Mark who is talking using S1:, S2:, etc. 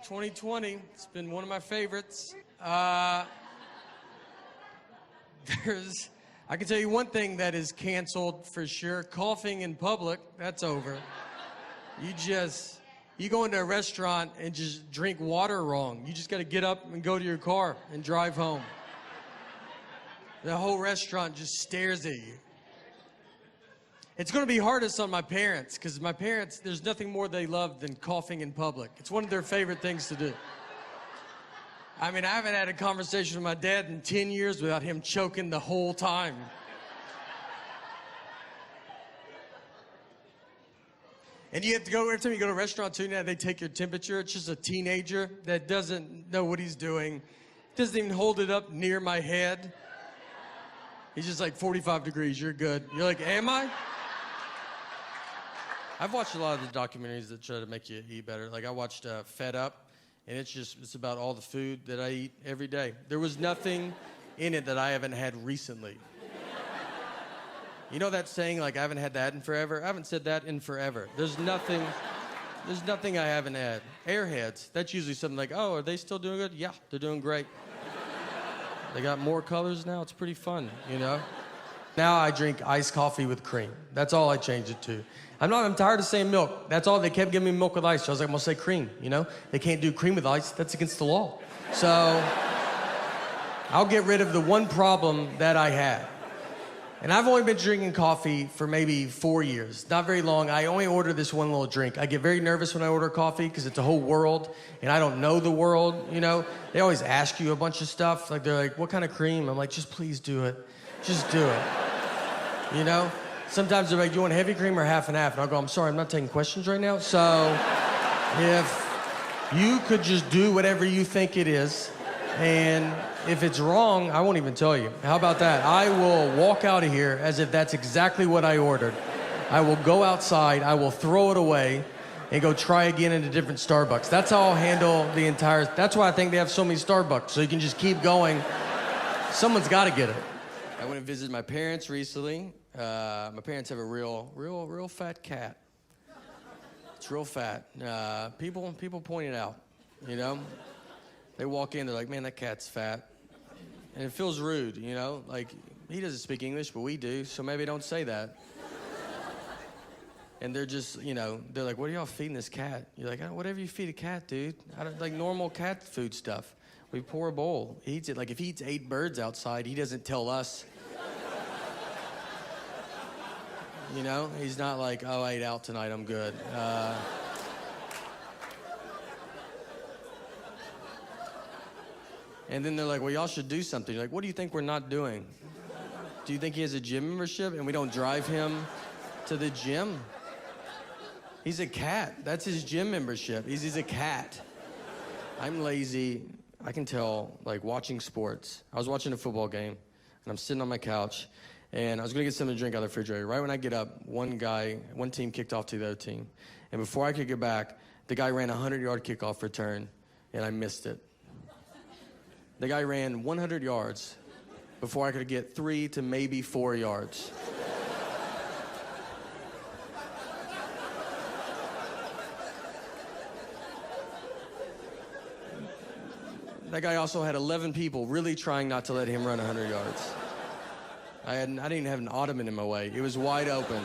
S1: 2020. It's been one of my favorites. I can tell you one thing that is canceled for sure. Coughing in public, that's over. You go into a restaurant and just drink water wrong. You just got to get up and go to your car and drive home. The whole restaurant just stares at you. It's going to be hardest on my parents, because my parents, there's nothing more they love than coughing in public. It's one of their favorite things to do. I mean, I haven't had a conversation with my dad in 10 years without him choking the whole time. And you have to go, every time you go to a restaurant too, now they take your temperature. It's just a teenager that doesn't know what he's doing. Doesn't even hold it up near my head. He's just like 45 degrees, you're good. You're like, am I? I've watched a lot of the documentaries that try to make you eat better. Like I watched Fed Up, and it's about all the food that I eat every day. There was nothing in it that I haven't had recently. You know that saying, like, I haven't had that in forever? I haven't said that in forever. There's nothing I haven't had. Airheads, that's usually something like, oh, are they still doing good? Yeah, they're doing great. They got more colors now. It's pretty fun, you know? Now I drink iced coffee with cream. That's all I changed it to. I'm tired of saying milk. That's all. They kept giving me milk with ice. So I was like, I'm gonna say cream, you know? They can't do cream with ice. That's against the law. So I'll get rid of the one problem that I had. And I've only been drinking coffee for maybe 4 years. Not very long. I only order this one little drink. I get very nervous when I order coffee because it's a whole world, and I don't know the world, you know? They always ask you a bunch of stuff. Like, they're like, what kind of cream? I'm like, just please do it. Just do it. You know? Sometimes they're like, you want heavy cream or half and half? And I'll go, I'm sorry, I'm not taking questions right now. So if you could just do whatever you think it is, and if it's wrong, I won't even tell you. How about that? I will walk out of here as if that's exactly what I ordered. I will go outside, I will throw it away, and go try again at a different Starbucks. That's how I'll handle the entire... That's why I think they have so many Starbucks, so you can just keep going. Someone's got to get it. I went and visited my parents recently. My parents have a real fat cat. It's real fat. People point it out, you know? They walk in, they're like, man, that cat's fat. And it feels rude, you know? Like, he doesn't speak English, but we do, so maybe don't say that. And they're just, you know, they're like, what are y'all feeding this cat? You're like, oh, whatever you feed a cat, dude. Like normal cat food stuff. We pour a bowl. He eats it. Like, if he eats 8 birds outside, he doesn't tell us. You know? He's not like, oh, I ate out tonight, I'm good. And then they're like, well, y'all should do something. You're like, what do you think we're not doing? Do you think he has a gym membership and we don't drive him to the gym? He's a cat. That's his gym membership. He's a cat. I'm lazy. I can tell, like, watching sports. I was watching a football game, and I'm sitting on my couch, and I was going to get something to drink out of the refrigerator. Right when I get up, one team kicked off to the other team. And before I could get back, the guy ran a 100-yard kickoff return, and I missed it. The guy ran 100 yards before I could get 3 to maybe 4 yards. That guy also had 11 people really trying not to let him run 100 yards. I didn't even have an ottoman in my way. It was wide open.